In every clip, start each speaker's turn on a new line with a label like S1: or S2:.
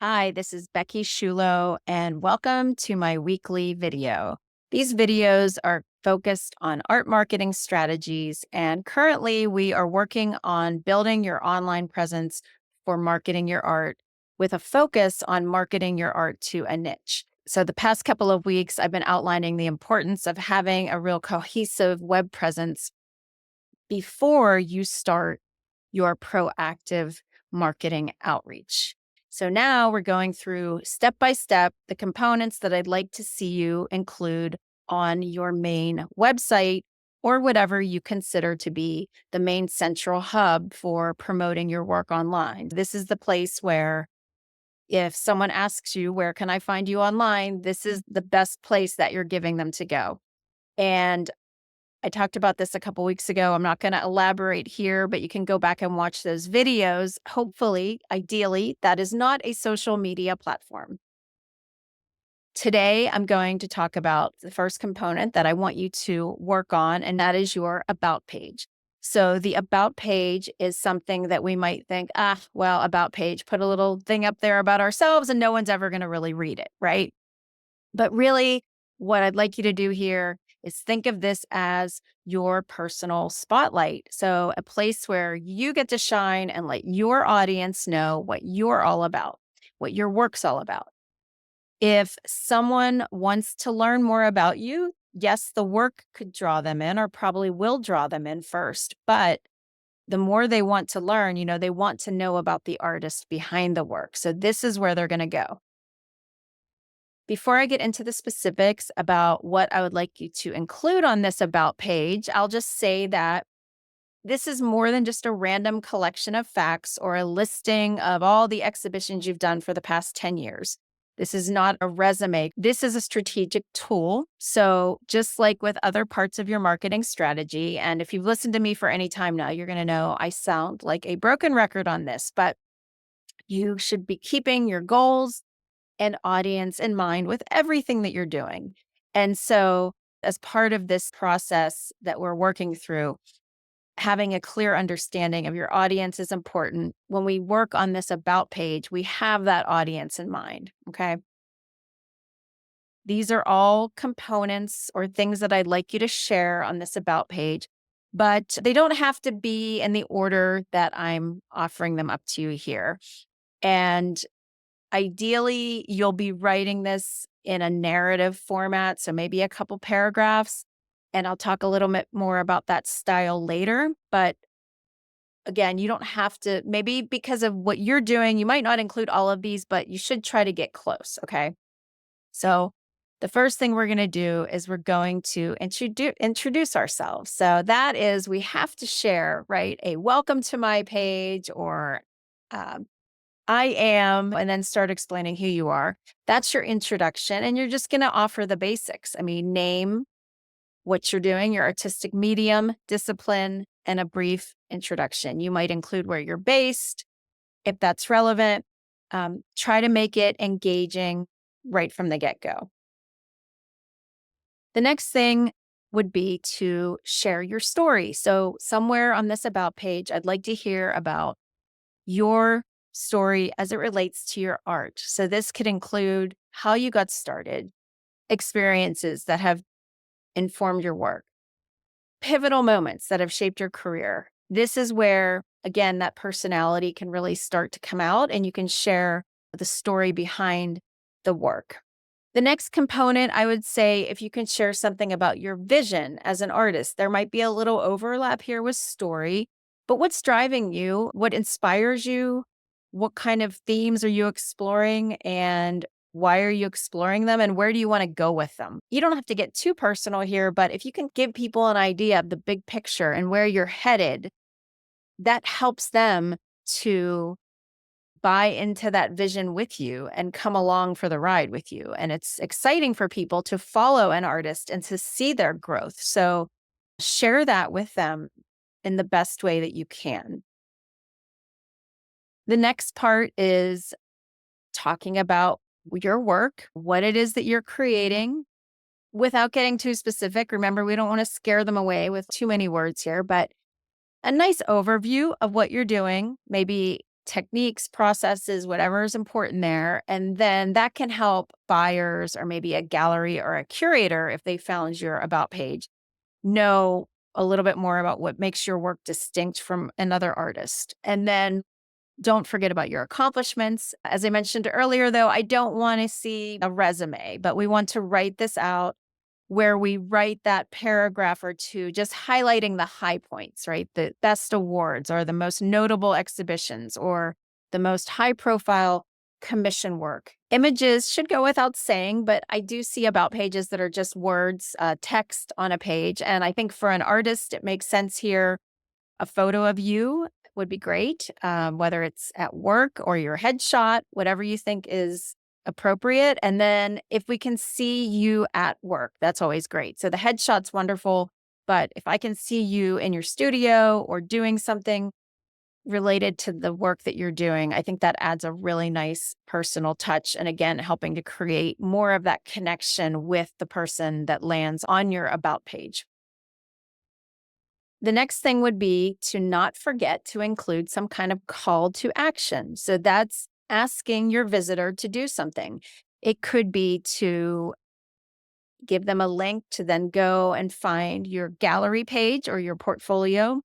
S1: Hi, this is Becky Shulo, and welcome to my weekly video. These videos are focused on art marketing strategies, and currently we are working on building your online presence for marketing your art with a focus on marketing your art to a niche. So, the past couple of weeks, I've been outlining the importance of having a real cohesive web presence before you start your proactive marketing outreach. So now we're going through step by step the components that I'd like to see you include on your main website or whatever you consider to be the main central hub for promoting your work online. This is the place where if someone asks you, where can I find you online? This is the best place that you're giving them to go. And I talked about this a couple weeks ago. I'm not going to elaborate here, but you can go back and watch those videos. Hopefully, ideally, that is not a social media platform. Today, I'm going to talk about the first component that I want you to work on, and that is your About page. So, the About page is something that we might think, well, About page, put a little thing up there about ourselves, and no one's ever going to really read it, right? But really, what I'd like you to do here is think of this as your personal spotlight. So, a place where you get to shine and let your audience know what you're all about, what your work's all about. If someone wants to learn more about you, yes, the work could draw them in or probably will draw them in first. But the more they want to learn, they want to know about the artist behind the work. So, this is where they're going to go. Before I get into the specifics about what I would like you to include on this About page, I'll just say that this is more than just a random collection of facts or a listing of all the exhibitions you've done for the past 10 years. This is not a resume. This is a strategic tool. So, just like with other parts of your marketing strategy, and if you've listened to me for any time now, you're going to know I sound like a broken record on this, but you should be keeping your goals and audience in mind with everything that you're doing. And so, as part of this process that we're working through, having a clear understanding of your audience is important. When we work on this About page, we have that audience in mind. Okay. These are all components or things that I'd like you to share on this About page, but they don't have to be in the order that I'm offering them up to you here. And ideally, you'll be writing this in a narrative format, so maybe a couple paragraphs, and I'll talk a little bit more about that style later. But again, you don't have to, maybe because of what you're doing, you might not include all of these, but you should try to get close. Okay. So, the first thing we're going to do is we're going to introduce ourselves. So, that is, we have to share, right? A welcome to my page or um, I am, and then start explaining who you are. That's your introduction. And you're just going to offer the basics. I mean, name, what you're doing, your artistic medium, discipline, and a brief introduction. You might include where you're based, if that's relevant. Try to make it engaging right from the get go. The next thing would be to share your story. So, somewhere on this About page, I'd like to hear about your story as it relates to your art. So, this could include how you got started, experiences that have informed your work, pivotal moments that have shaped your career. This is where, again, that personality can really start to come out and you can share the story behind the work. The next component, I would say, if you can share something about your vision as an artist, there might be a little overlap here with story, but what's driving you? What inspires you? What kind of themes are you exploring? And why are you exploring them? And where do you want to go with them? You don't have to get too personal here, but if you can give people an idea of the big picture and where you're headed, that helps them to buy into that vision with you and come along for the ride with you. And it's exciting for people to follow an artist and to see their growth. So share that with them in the best way that you can. The next part is talking about your work, what it is that you're creating without getting too specific. Remember, we don't want to scare them away with too many words here, but a nice overview of what you're doing, maybe techniques, processes, whatever is important there. And then that can help buyers or maybe a gallery or a curator, if they found your about page, know a little bit more about what makes your work distinct from another artist. And then don't forget about your accomplishments. As I mentioned earlier, though, I don't want to see a resume, but we want to write this out where we write that paragraph or two, just highlighting the high points, right? The best awards or the most notable exhibitions or the most high profile commission work. Images should go without saying, but I do see about pages that are just words, text on a page. And I think for an artist, it makes sense here. A photo of you would be great, whether it's at work or your headshot, whatever you think is appropriate. And then if we can see you at work, that's always great. So the headshot's wonderful, but if I can see you in your studio or doing something related to the work that you're doing, I think that adds a really nice personal touch. And again, helping to create more of that connection with the person that lands on your about page. The next thing would be to not forget to include some kind of call to action. So that's asking your visitor to do something. It could be to give them a link to then go and find your gallery page or your portfolio.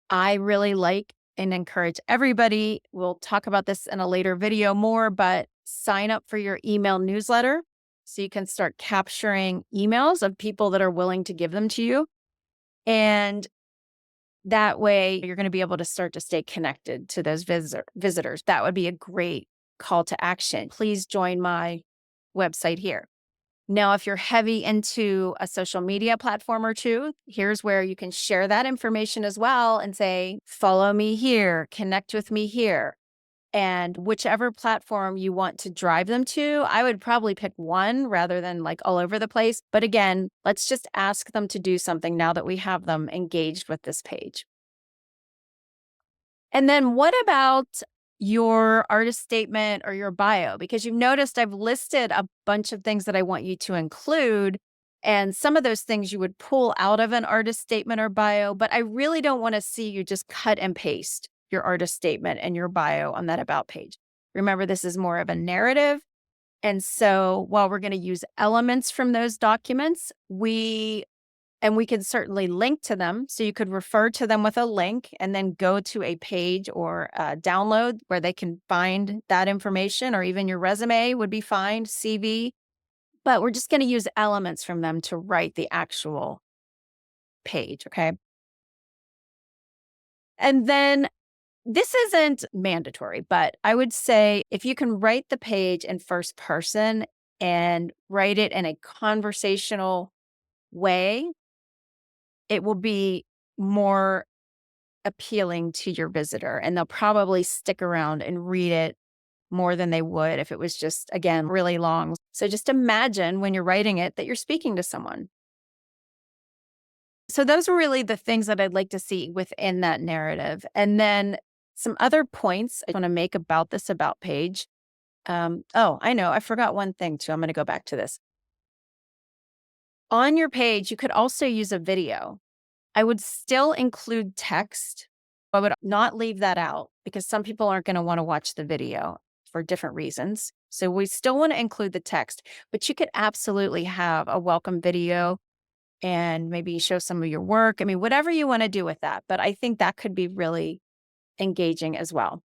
S1: I really like and encourage everybody. We'll talk about this in a later video more, but sign up for your email newsletter so you can start capturing emails of people that are willing to give them to you. And that way, you're going to be able to start to stay connected to those visitors. That would be a great call to action. Please join my website here. Now, if you're heavy into a social media platform or two, here's where you can share that information as well and say, follow me here, connect with me here. And whichever platform you want to drive them to, I would probably pick one rather than like all over the place. But again, let's just ask them to do something now that we have them engaged with this page. And then what about your artist statement or your bio? Because you've noticed I've listed a bunch of things that I want you to include. And some of those things you would pull out of an artist statement or bio, but I really don't want to see you just cut and paste your artist statement and your bio on that about page. Remember, this is more of a narrative. And so while we're going to use elements from those documents, we can certainly link to them. So you could refer to them with a link and then go to a page or download where they can find that information, or even your resume would be fine, CV. But we're just going to use elements from them to write the actual page. Okay. And then this isn't mandatory, but I would say if you can write the page in first person and write it in a conversational way, it will be more appealing to your visitor, and they'll probably stick around and read it more than they would if it was just, again, really long. So just imagine when you're writing it that you're speaking to someone. So those are really the things that I'd like to see within that narrative. And then some other points I want to make about this about page. Oh, I know. I forgot one thing too. I'm going to go back to this. On your page, you could also use a video. I would still include text. I would not leave that out because some people aren't going to want to watch the video for different reasons. So we still want to include the text, but you could absolutely have a welcome video and maybe show some of your work. I mean, whatever you want to do with that. But I think that could be really engaging as well.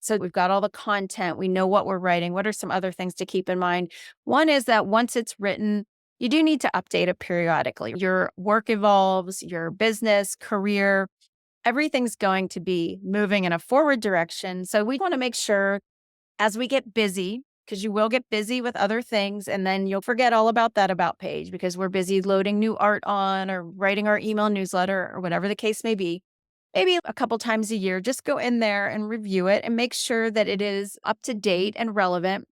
S1: So we've got all the content. We know what we're writing. What are some other things to keep in mind? One is that once it's written, you do need to update it periodically. Your work evolves, your business, career, everything's going to be moving in a forward direction. So we want to make sure as we get busy, because you will get busy with other things, and then you'll forget all about that about page because we're busy loading new art on or writing our email newsletter or whatever the case may be. Maybe a couple times a year, just go in there and review it and make sure that it is up to date and relevant.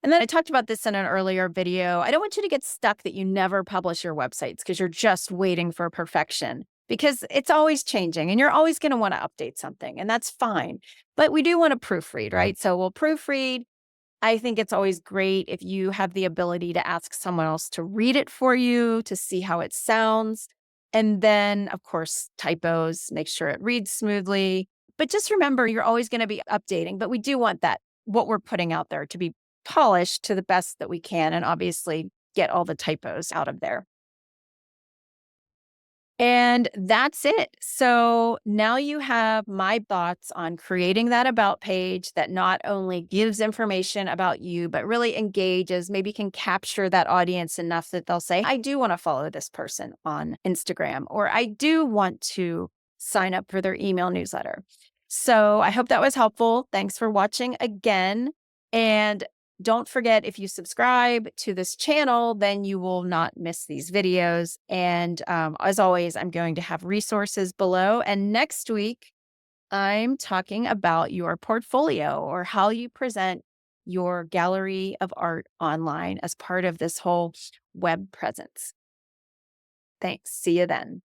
S1: And then I talked about this in an earlier video. I don't want you to get stuck that you never publish your websites because you're just waiting for perfection, because it's always changing and you're always going to want to update something, and that's fine. But we do want to proofread, right? So we'll proofread. I think it's always great if you have the ability to ask someone else to read it for you to see how it sounds. And then, of course, typos, make sure it reads smoothly. But just remember, you're always going to be updating, but we do want that, what we're putting out there, to be polished to the best that we can, and obviously get all the typos out of there. And that's it. So now you have my thoughts on creating that about page that not only gives information about you, but really engages, maybe can capture that audience enough that they'll say, I do want to follow this person on Instagram, or I do want to sign up for their email newsletter. So I hope that was helpful. Thanks for watching again. And don't forget, if you subscribe to this channel, then you will not miss these videos. And as always, I'm going to have resources below. And next week, I'm talking about your portfolio, or how you present your gallery of art online as part of this whole web presence. Thanks. See you then.